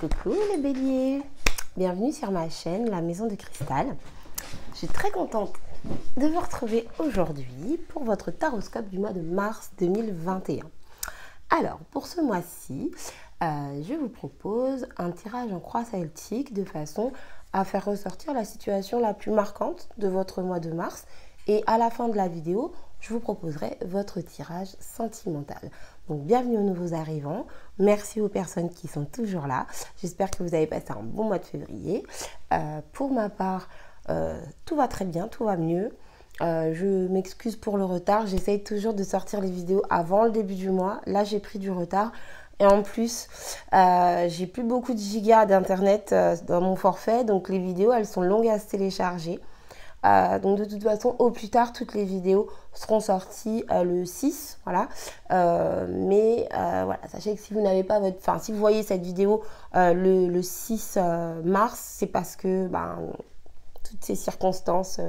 Coucou les béliers, bienvenue sur ma chaîne La Maison de Cristal. Je suis très contente de vous retrouver aujourd'hui pour votre taroscope du mois de mars 2021. Alors pour ce mois-ci, je vous propose un tirage en croix celtique de façon à faire ressortir la situation la plus marquante de votre mois de mars. Et à la fin de la vidéo, je vous proposerai votre tirage sentimental. Donc bienvenue aux nouveaux arrivants, merci aux personnes qui sont toujours là. J'espère que vous avez passé un bon mois de février. Pour ma part, tout va très bien, tout va mieux. Je m'excuse pour le retard, j'essaye toujours de sortir les vidéos avant le début du mois. Là j'ai pris du retard. Et en plus, j'ai plus beaucoup de gigas d'internet dans mon forfait, donc les vidéos elles sont longues à se télécharger. Donc de toute façon, au plus tard, toutes les vidéos seront sorties le 6, voilà. Voilà, sachez que si vous n'avez pas votre... Enfin, si vous voyez cette vidéo le 6 mars, c'est parce que toutes ces circonstances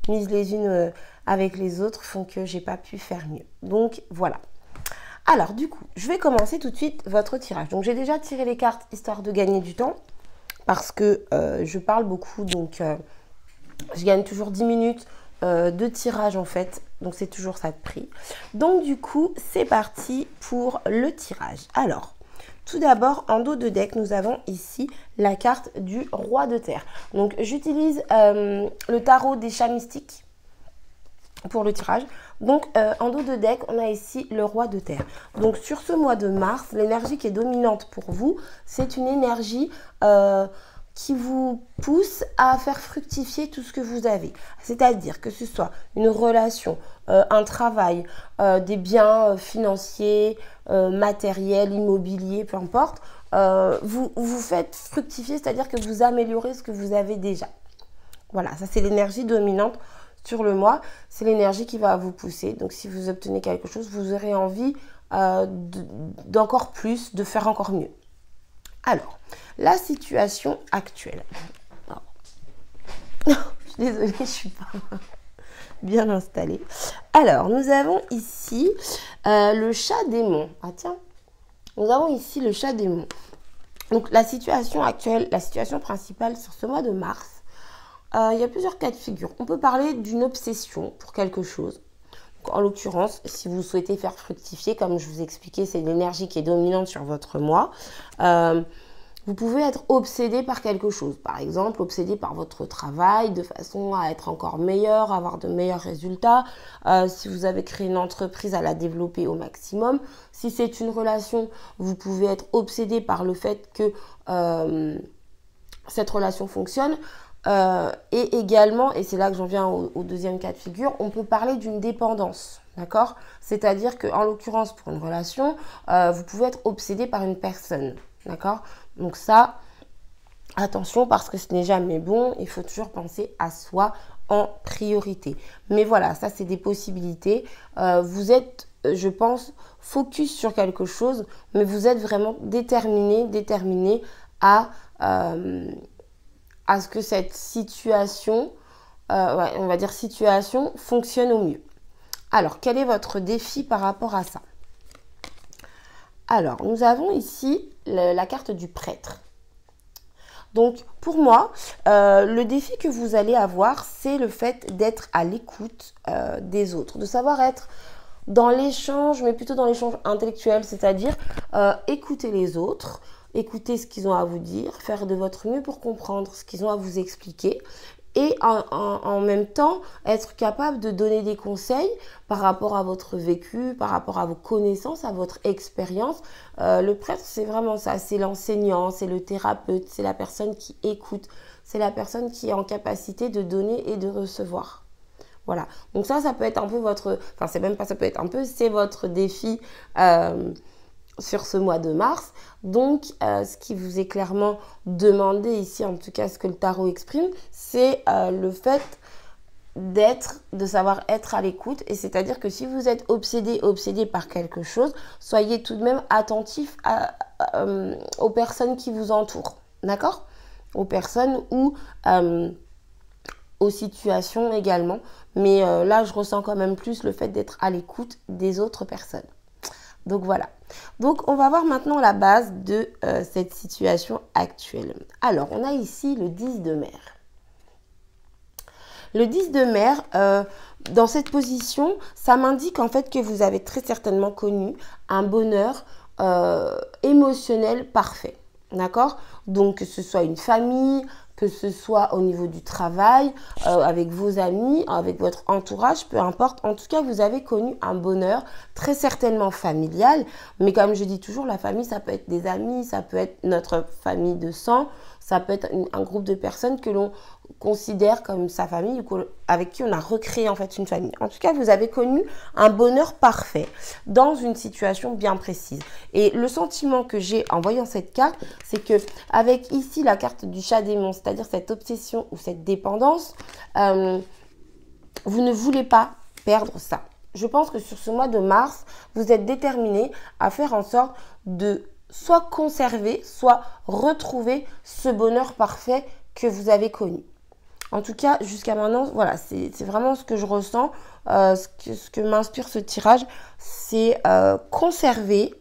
mises les unes avec les autres font que j'ai pas pu faire mieux. Donc voilà. Alors du coup, je vais commencer tout de suite votre tirage. Donc j'ai déjà tiré les cartes histoire de gagner du temps parce que je parle beaucoup, donc... je gagne toujours 10 minutes de tirage en fait, donc c'est toujours ça de prix. Donc du coup, c'est parti pour le tirage. Alors, tout d'abord, en dos de deck, nous avons ici la carte du roi de terre. Donc j'utilise le tarot des chats mystiques pour le tirage. Donc en dos de deck, on a ici le roi de terre. Donc sur ce mois de mars, l'énergie qui est dominante pour vous, c'est une énergie... qui vous pousse à faire fructifier tout ce que vous avez. C'est-à-dire que ce soit une relation, un travail, des biens financiers, matériels, immobiliers, peu importe, vous faites fructifier, c'est-à-dire que vous améliorez ce que vous avez déjà. Voilà, ça c'est l'énergie dominante sur le mois. C'est l'énergie qui va vous pousser. Donc si vous obtenez quelque chose, vous aurez envie d'encore plus, de faire encore mieux. Alors, la situation actuelle. Je suis désolée, je ne suis pas bien installée. Alors, nous avons ici le chat démon. Ah tiens, nous avons ici le chat démon. Donc, la situation actuelle, la situation principale sur ce mois de mars, il y a plusieurs cas de figure. On peut parler d'une obsession pour quelque chose. En l'occurrence, si vous souhaitez faire fructifier, comme je vous expliquais, c'est l'énergie qui est dominante sur votre mois. Vous pouvez être obsédé par quelque chose. Par exemple, obsédé par votre travail de façon à être encore meilleur, avoir de meilleurs résultats. Si vous avez créé une entreprise, à la développer au maximum. Si c'est une relation, vous pouvez être obsédé par le fait que cette relation fonctionne. Et également, et c'est là que j'en viens au deuxième cas de figure, on peut parler d'une dépendance, d'accord? C'est-à-dire qu'en l'occurrence, pour une relation, vous pouvez être obsédé par une personne, d'accord? Donc ça, attention parce que ce n'est jamais bon, il faut toujours penser à soi en priorité. Mais voilà, ça c'est des possibilités. Vous êtes, je pense, focus sur quelque chose, mais vous êtes vraiment déterminé à ce que cette situation, on va dire situation, fonctionne au mieux. Alors, quel est votre défi par rapport à ça? Alors, nous avons ici la carte du prêtre. Donc, pour moi, le défi que vous allez avoir, c'est le fait d'être à l'écoute des autres, de savoir être dans l'échange, mais plutôt dans l'échange intellectuel, c'est-à-dire écouter les autres, écouter ce qu'ils ont à vous dire, faire de votre mieux pour comprendre ce qu'ils ont à vous expliquer et en même temps être capable de donner des conseils par rapport à votre vécu, par rapport à vos connaissances, à votre expérience. Le prêtre, c'est vraiment ça, c'est l'enseignant, c'est le thérapeute, c'est la personne qui écoute, c'est la personne qui est en capacité de donner et de recevoir. Voilà, donc ça peut être un peu votre, enfin c'est même pas ça peut être un peu, c'est votre défi sur ce mois de mars. Donc, ce qui vous est clairement demandé ici, en tout cas ce que le tarot exprime, c'est le fait de savoir être à l'écoute. Et c'est-à-dire que si vous êtes obsédé par quelque chose, soyez tout de même attentif aux personnes qui vous entourent, d'accord? Aux personnes ou aux situations également. Mais là, je ressens quand même plus le fait d'être à l'écoute des autres personnes. Donc voilà. Donc on va voir maintenant la base de cette situation actuelle. Alors on a ici le 10 de mer. Le 10 de mer, dans cette position, ça m'indique en fait que vous avez très certainement connu un bonheur émotionnel parfait. D'accord? Donc que ce soit une famille, que ce soit au niveau du travail, avec vos amis, avec votre entourage, peu importe. En tout cas, vous avez connu un bonheur très certainement familial. Mais comme je dis toujours, la famille, ça peut être des amis, ça peut être notre famille de sang, ça peut être un groupe de personnes que l'on considère comme sa famille ou avec qui on a recréé en fait une famille. En tout cas, vous avez connu un bonheur parfait dans une situation bien précise. Et le sentiment que j'ai en voyant cette carte, c'est que avec ici la carte du chat démon, c'est-à-dire cette obsession ou cette dépendance, vous ne voulez pas perdre ça. Je pense que sur ce mois de mars, vous êtes déterminé à faire en sorte de soit conserver, soit retrouver ce bonheur parfait que vous avez connu. En tout cas, jusqu'à maintenant, voilà, c'est vraiment ce que je ressens, ce que m'inspire ce tirage, c'est conserver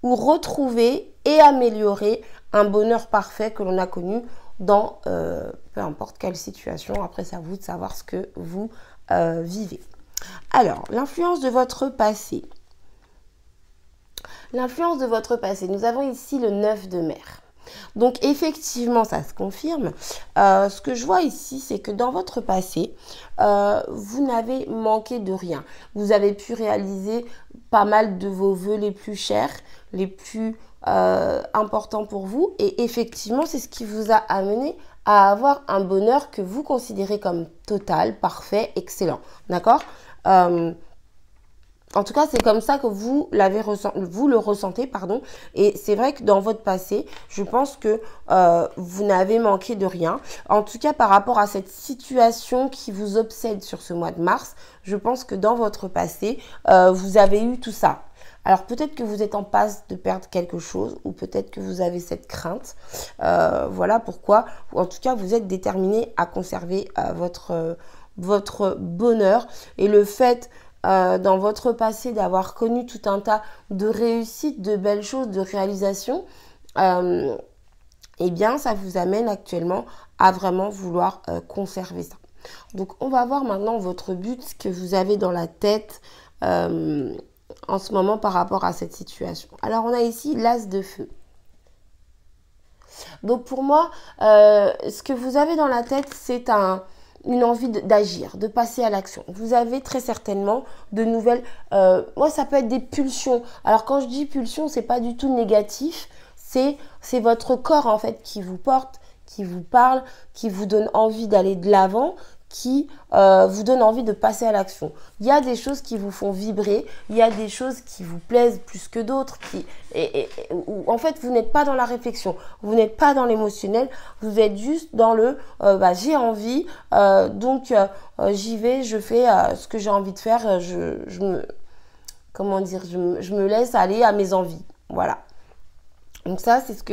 ou retrouver et améliorer un bonheur parfait que l'on a connu dans peu importe quelle situation. Après, c'est à vous de savoir ce que vous vivez. Alors, l'influence de votre passé. L'influence de votre passé. Nous avons ici le 9 de mer. Donc effectivement, ça se confirme. Ce que je vois ici, c'est que dans votre passé, vous n'avez manqué de rien. Vous avez pu réaliser pas mal de vos vœux les plus chers, les plus importants pour vous. Et effectivement, c'est ce qui vous a amené à avoir un bonheur que vous considérez comme total, parfait, excellent. D'accord ? En tout cas, c'est comme ça que vous le ressentez, pardon. Et c'est vrai que dans votre passé, je pense que vous n'avez manqué de rien. En tout cas, par rapport à cette situation qui vous obsède sur ce mois de mars, je pense que dans votre passé, vous avez eu tout ça. Alors peut-être que vous êtes en passe de perdre quelque chose ou peut-être que vous avez cette crainte. Voilà pourquoi, en tout cas, vous êtes déterminé à conserver votre bonheur et le fait dans votre passé d'avoir connu tout un tas de réussites, de belles choses, de réalisations, eh bien ça vous amène actuellement à vraiment vouloir conserver ça. Donc on va voir maintenant votre but, ce que vous avez dans la tête en ce moment par rapport à cette situation. Alors on a ici l'as de feu. Donc pour moi, ce que vous avez dans la tête, c'est une envie d'agir, de passer à l'action. Vous avez très certainement de nouvelles... moi, ça peut être des pulsions. Alors, quand je dis pulsions, c'est pas du tout négatif. C'est votre corps, en fait, qui vous porte, qui vous parle, qui vous donne envie d'aller de l'avant, qui vous donne envie de passer à l'action. Il y a des choses qui vous font vibrer, il y a des choses qui vous plaisent plus que d'autres, où en fait vous n'êtes pas dans la réflexion, vous n'êtes pas dans l'émotionnel, vous êtes juste dans le j'ai envie, donc j'y vais, je fais ce que j'ai envie de faire, je me laisse aller à mes envies. Voilà. Donc ça, c'est ce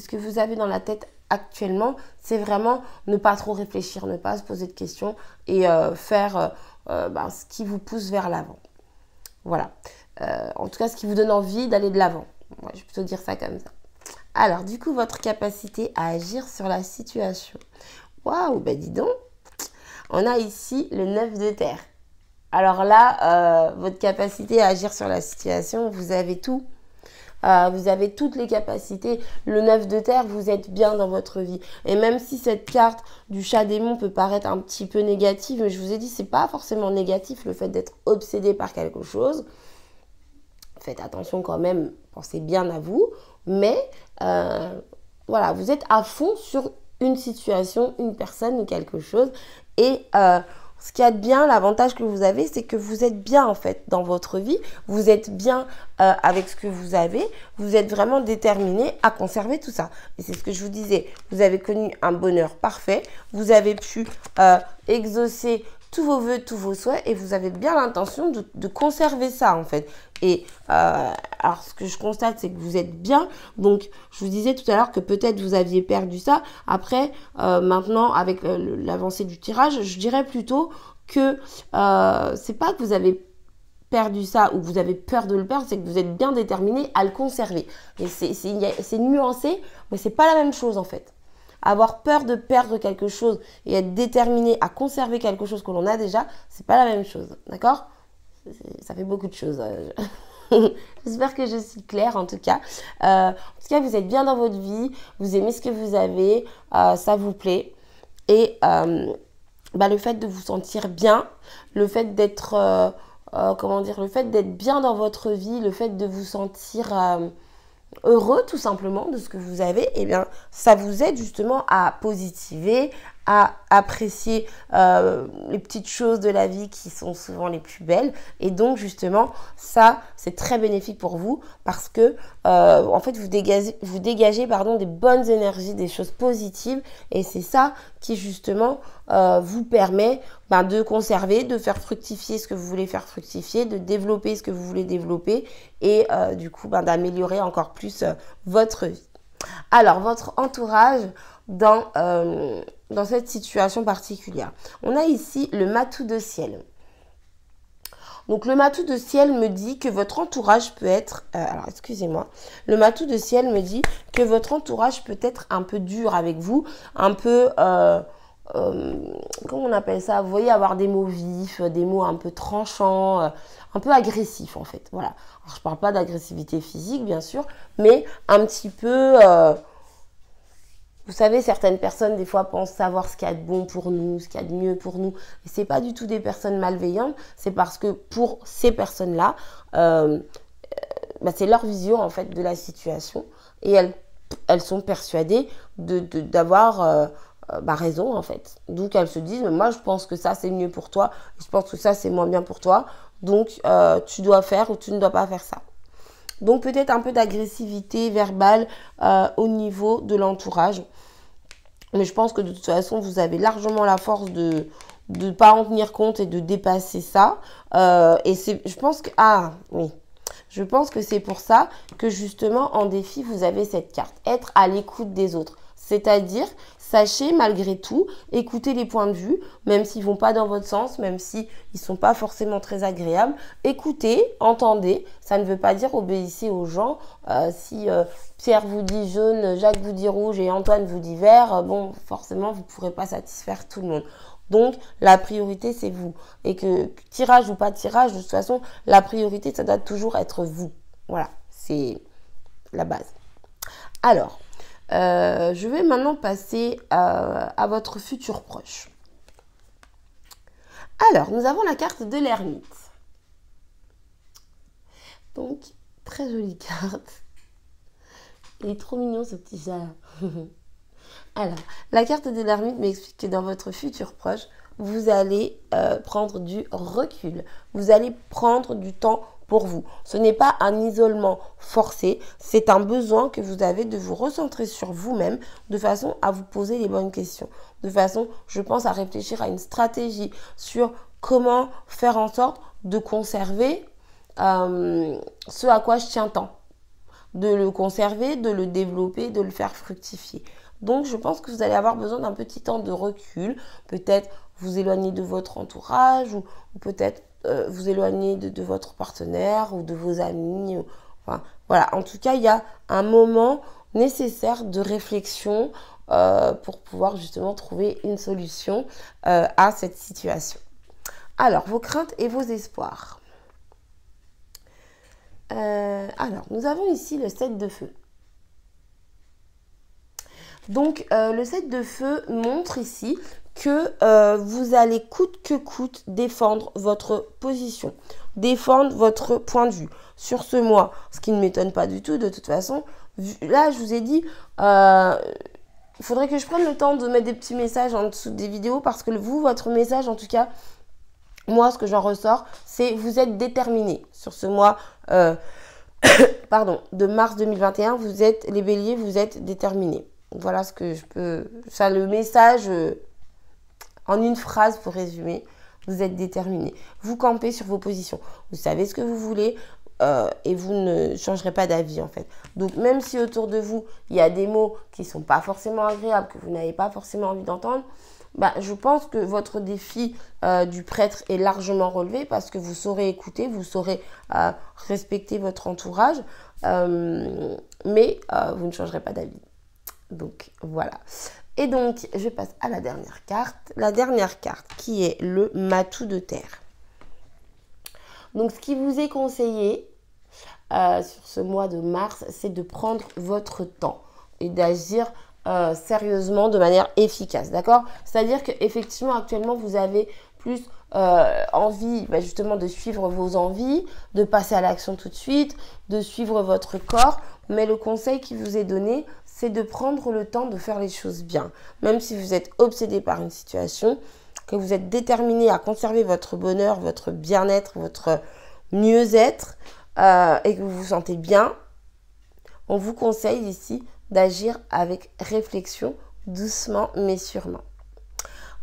que vous avez dans la tête actuellement, c'est vraiment ne pas trop réfléchir, ne pas se poser de questions et faire ce qui vous pousse vers l'avant. Voilà. En tout cas, ce qui vous donne envie d'aller de l'avant. Ouais, je vais plutôt dire ça comme ça. Alors, du coup, votre capacité à agir sur la situation. Waouh, bah dis donc. On a ici le 9 de terre. Alors là, votre capacité à agir sur la situation, vous avez tout. Vous avez toutes les capacités. Le 9 de terre, vous êtes bien dans votre vie. Et même si cette carte du chat démon peut paraître un petit peu négative, mais je vous ai dit, c'est pas forcément négatif le fait d'être obsédé par quelque chose. Faites attention quand même, pensez bien à vous. Mais voilà, vous êtes à fond sur une situation, une personne ou quelque chose. Et ce qu'il y a de bien, l'avantage que vous avez, c'est que vous êtes bien en fait dans votre vie. Vous êtes bien avec ce que vous avez. Vous êtes vraiment déterminé à conserver tout ça. Et c'est ce que je vous disais. Vous avez connu un bonheur parfait. Vous avez pu exaucer tous vos vœux, tous vos souhaits. Et vous avez bien l'intention de conserver ça en fait. Et alors ce que je constate, c'est que vous êtes bien. Donc je vous disais tout à l'heure que peut-être vous aviez perdu ça. Après, maintenant avec l'avancée du tirage, je dirais plutôt que c'est pas que vous avez perdu ça ou que vous avez peur de le perdre, c'est que vous êtes bien déterminé à le conserver. Et c'est nuancé, mais c'est pas la même chose en fait. Avoir peur de perdre quelque chose et être déterminé à conserver quelque chose que l'on a déjà, c'est pas la même chose, d'accord? Ça fait beaucoup de choses. J'espère que je suis claire en tout cas. En tout cas, vous êtes bien dans votre vie, vous aimez ce que vous avez, ça vous plaît. Et le fait de vous sentir bien, le fait d'être, le fait d'être bien dans votre vie, le fait de vous sentir heureux tout simplement de ce que vous avez, eh bien, ça vous aide justement à positiver, à apprécier les petites choses de la vie qui sont souvent les plus belles. Et donc, justement, ça, c'est très bénéfique pour vous parce que, en fait, vous dégagez des bonnes énergies, des choses positives. Et c'est ça qui, justement, vous permet de conserver, de faire fructifier ce que vous voulez faire fructifier, de développer ce que vous voulez développer et, du coup, d'améliorer encore plus votre vie. Alors, votre entourage dans cette situation particulière. On a ici le matou de ciel. Donc, le matou de ciel me dit que votre entourage peut être... Le matou de ciel me dit que votre entourage peut être un peu dur avec vous, un peu... comment on appelle ça? Vous voyez, avoir des mots vifs, des mots un peu tranchants, un peu agressifs en fait. Voilà. Alors, je parle pas d'agressivité physique, bien sûr, mais un petit peu... vous savez, certaines personnes, des fois, pensent savoir ce qu'il y a de bon pour nous, ce qu'il y a de mieux pour nous. Et ce n'est pas du tout des personnes malveillantes. C'est parce que pour ces personnes-là, c'est leur vision, en fait, de la situation. Et elles sont persuadées d'avoir raison, en fait. Donc, elles se disent, moi, je pense que ça, c'est mieux pour toi. Je pense que ça, c'est moins bien pour toi. Donc, tu dois faire ou tu ne dois pas faire ça. Donc, peut-être un peu d'agressivité verbale au niveau de l'entourage. Mais je pense que de toute façon, vous avez largement la force de ne pas en tenir compte et de dépasser ça. Je pense que c'est pour ça que justement, en défi, vous avez cette carte. Être à l'écoute des autres. C'est-à-dire, sachez malgré tout, écoutez les points de vue, même s'ils ne vont pas dans votre sens, même s'ils ne sont pas forcément très agréables. Écoutez, entendez, ça ne veut pas dire obéissez aux gens. Si Pierre vous dit jaune, Jacques vous dit rouge et Antoine vous dit vert, forcément, vous ne pourrez pas satisfaire tout le monde. Donc, la priorité, c'est vous. Et que tirage ou pas tirage, de toute façon, la priorité, ça doit toujours être vous. Voilà, c'est la base. Alors, je vais maintenant passer à votre futur proche. Alors, nous avons la carte de l'ermite. Donc, très jolie carte. Il est trop mignon ce petit chat. Alors, la carte de l'ermite m'explique que dans votre futur proche, vous allez prendre du recul. Vous allez prendre du temps pour vous. Ce n'est pas un isolement forcé, c'est un besoin que vous avez de vous recentrer sur vous-même de façon à vous poser les bonnes questions. De façon, je pense, à réfléchir à une stratégie sur comment faire en sorte de conserver ce à quoi je tiens tant. De le conserver, de le développer, de le faire fructifier. Donc, je pense que vous allez avoir besoin d'un petit temps de recul. Peut-être vous éloigner de votre entourage ou peut-être vous éloigner de votre partenaire ou de vos amis. Enfin, voilà. En tout cas, il y a un moment nécessaire de réflexion pour pouvoir justement trouver une solution à cette situation. Alors, vos craintes et vos espoirs. Alors, nous avons ici le 7 de feu. Donc, le 7 de feu montre ici que vous allez coûte que coûte défendre votre position, défendre votre point de vue sur ce mois, ce qui ne m'étonne pas du tout de toute façon. Là, je vous ai dit, il faudrait que je prenne le temps de mettre des petits messages en dessous des vidéos parce que vous, votre message, en tout cas, moi, ce que j'en ressors, c'est vous êtes déterminé sur ce mois de mars 2021. Vous êtes, les béliers, vous êtes déterminés. Voilà ce que je peux... Enfin, le message, en une phrase pour résumer, vous êtes déterminés. Vous campez sur vos positions. Vous savez ce que vous voulez et vous ne changerez pas d'avis, en fait. Donc, même si autour de vous, il y a des mots qui ne sont pas forcément agréables, que vous n'avez pas forcément envie d'entendre, bah, je pense que votre défi du prêtre est largement relevé parce que vous saurez écouter, vous saurez respecter votre entourage, mais vous ne changerez pas d'avis. Donc voilà. Et donc je passe à la dernière carte. La dernière carte qui est le matou de terre. Donc ce qui vous est conseillé sur ce mois de mars, c'est de prendre votre temps et d'agir sérieusement de manière efficace, d'accord? C'est-à-dire qu'effectivement, actuellement, vous avez plus envie justement de suivre vos envies, de passer à l'action tout de suite, de suivre votre corps, mais le conseil qui vous est donné, c'est de prendre le temps de faire les choses bien. Même si vous êtes obsédé par une situation, que vous êtes déterminé à conserver votre bonheur, votre bien-être, votre mieux-être, et que vous vous sentez bien, on vous conseille ici d'agir avec réflexion, doucement mais sûrement.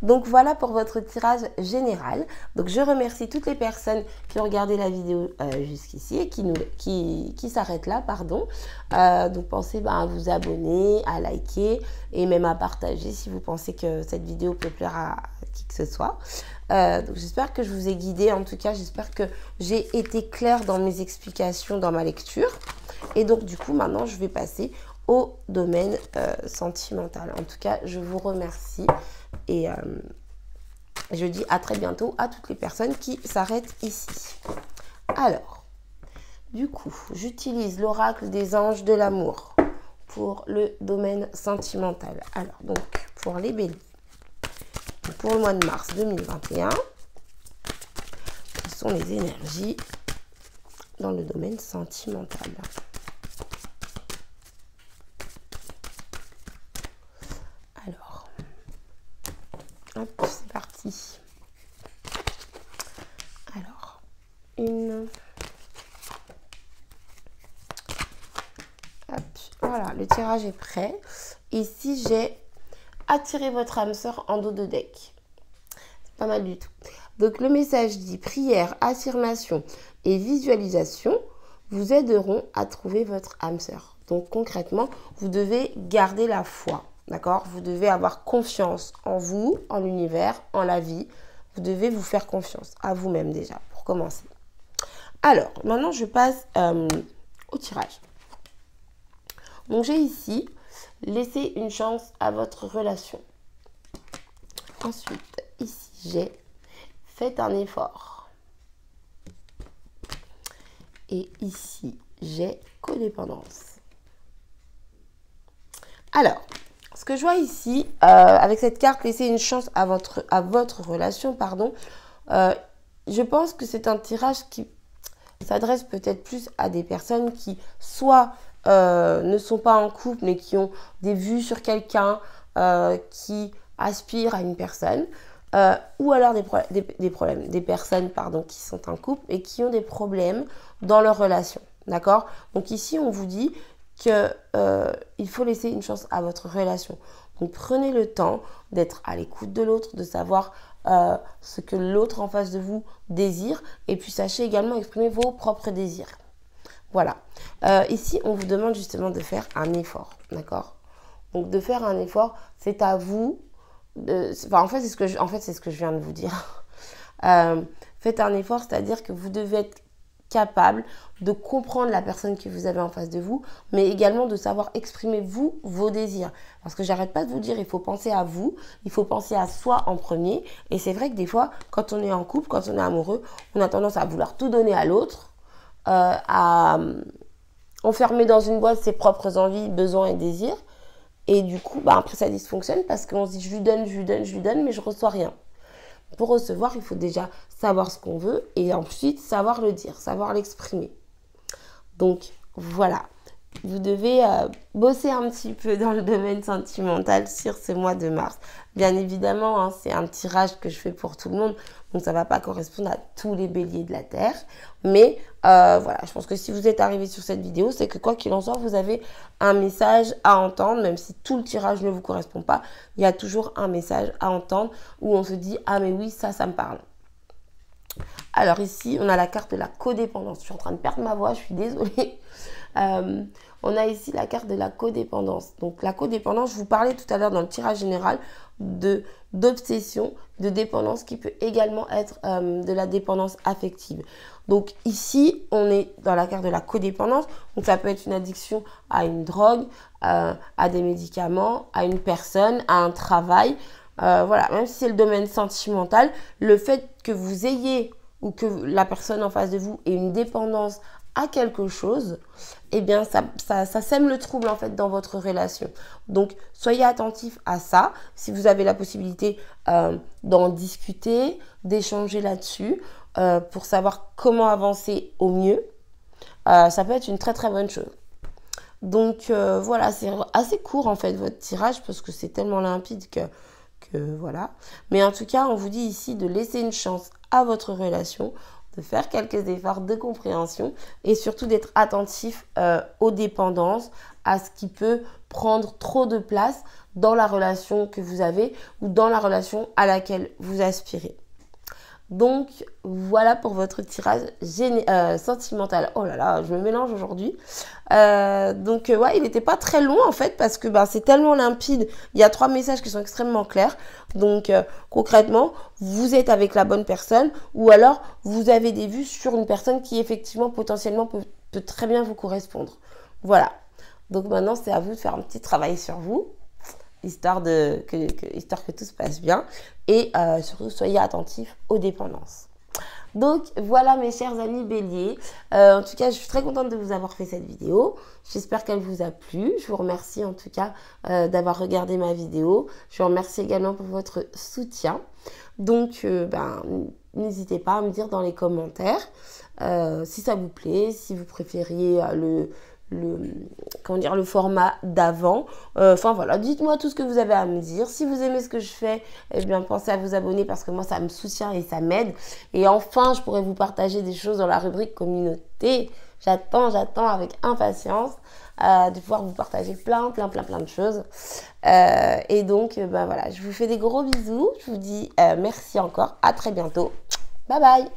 Donc voilà pour votre tirage général. Donc je remercie toutes les personnes qui ont regardé la vidéo jusqu'ici et qui s'arrêtent là, pardon. Donc pensez à vous abonner, à liker et même à partager si vous pensez que cette vidéo peut plaire à qui que ce soit. Donc j'espère que je vous ai guidé, en tout cas j'espère que j'ai été claire dans mes explications, dans ma lecture. Et donc du coup maintenant je vais passer au domaine sentimental. En tout cas je vous remercie et je dis à très bientôt à toutes les personnes qui s'arrêtent ici. Alors, du coup, j'utilise l'oracle des anges de l'amour pour le domaine sentimental. Alors, donc, pour les béliers, pour le mois de mars 2021, quelles sont les énergies dans le domaine sentimental? Alors, hop, c'est parti. Alors, hop, voilà, le tirage est prêt. Ici, j'ai attiré votre âme sœur en dos de deck. C'est pas mal du tout. Donc, le message dit prière, affirmation et visualisation vous aideront à trouver votre âme sœur. Donc, concrètement, vous devez garder la foi. D'accord? Vous devez avoir confiance en vous, en l'univers, en la vie. Vous devez vous faire confiance à vous-même déjà, pour commencer. Alors, maintenant, je passe au tirage. Donc, j'ai ici, laissez une chance à votre relation. Ensuite, ici, j'ai faites un effort. Et ici, j'ai codépendance. Alors, ce que je vois ici, avec cette carte, laisser une chance à votre relation, pardon, je pense que c'est un tirage qui s'adresse peut-être plus à des personnes qui soit ne sont pas en couple, mais qui ont des vues sur quelqu'un, qui aspirent à une personne, ou alors des personnes qui sont en couple et qui ont des problèmes dans leur relation. D'accord? Donc ici, on vous dit qu'il faut laisser une chance à votre relation. Donc prenez le temps d'être à l'écoute de l'autre, de savoir ce que l'autre en face de vous désire, et puis sachez également exprimer vos propres désirs. Voilà. Ici, on vous demande justement de faire un effort. D'accord? Donc de faire un effort, c'est à vous. En fait, c'est ce que je viens de vous dire. Faites un effort, c'est-à-dire que vous devez être capable de comprendre la personne que vous avez en face de vous, mais également de savoir exprimer vous, vos désirs. Parce que j'arrête pas de vous dire, il faut penser à vous, il faut penser à soi en premier. Et c'est vrai que des fois, quand on est en couple, quand on est amoureux, on a tendance à vouloir tout donner à l'autre, à enfermer dans une boîte ses propres envies, besoins et désirs. Et du coup, après ça dysfonctionne parce qu'on se dit je lui donne, mais je reçois rien. Pour recevoir, il faut déjà savoir ce qu'on veut et ensuite savoir le dire, savoir l'exprimer. Donc voilà, vous devez bosser un petit peu dans le domaine sentimental sur ce mois de mars. Bien évidemment, hein, c'est un tirage que je fais pour tout le monde, donc ça ne va pas correspondre à tous les béliers de la Terre. Mais voilà, je pense que si vous êtes arrivé sur cette vidéo, c'est que quoi qu'il en soit, vous avez un message à entendre, même si tout le tirage ne vous correspond pas, il y a toujours un message à entendre où on se dit « Ah mais oui, ça me parle ». Alors ici, on a la carte de la codépendance. Je suis en train de perdre ma voix, je suis désolée. On a ici la carte de la codépendance. Donc la codépendance, je vous parlais tout à l'heure dans le tirage général d'obsession, de dépendance qui peut également être de la dépendance affective. Donc ici, on est dans la carte de la codépendance. Donc ça peut être une addiction à une drogue, à des médicaments, à une personne, à un travail. Voilà, même si c'est le domaine sentimental, le fait que vous ayez ou que la personne en face de vous ait une dépendance à quelque chose, eh bien ça sème le trouble en fait dans votre relation. Donc soyez attentifs à ça. Si vous avez la possibilité d'en discuter, d'échanger là-dessus pour savoir comment avancer au mieux, ça peut être une très très bonne chose. Donc voilà, c'est assez court en fait votre tirage parce que c'est tellement limpide que voilà. Mais en tout cas, on vous dit ici de laisser une chance à votre relation, de faire quelques efforts de compréhension et surtout d'être attentif aux dépendances, à ce qui peut prendre trop de place dans la relation que vous avez ou dans la relation à laquelle vous aspirez. Donc voilà pour votre tirage sentimental. Oh là là, je me mélange aujourd'hui. Ouais, il n'était pas très long en fait parce que c'est tellement limpide. Il y a 3 messages qui sont extrêmement clairs. Donc concrètement, vous êtes avec la bonne personne ou alors vous avez des vues sur une personne qui effectivement potentiellement peut très bien vous correspondre. Voilà. Donc maintenant, c'est à vous de faire un petit travail sur vous. Histoire que tout se passe bien et surtout soyez attentifs aux dépendances. Donc voilà mes chers amis béliers, en tout cas je suis très contente de vous avoir fait cette vidéo, j'espère qu'elle vous a plu, je vous remercie en tout cas d'avoir regardé ma vidéo, je vous remercie également pour votre soutien, donc n'hésitez pas à me dire dans les commentaires si ça vous plaît, si vous préfériez le format d'avant. Enfin voilà, dites-moi tout ce que vous avez à me dire. Si vous aimez ce que je fais, eh bien pensez à vous abonner parce que moi ça me soutient et ça m'aide. Et enfin, je pourrais vous partager des choses dans la rubrique communauté. J'attends avec impatience de pouvoir vous partager plein de choses. Et donc voilà, je vous fais des gros bisous. Je vous dis merci encore, à très bientôt. Bye bye.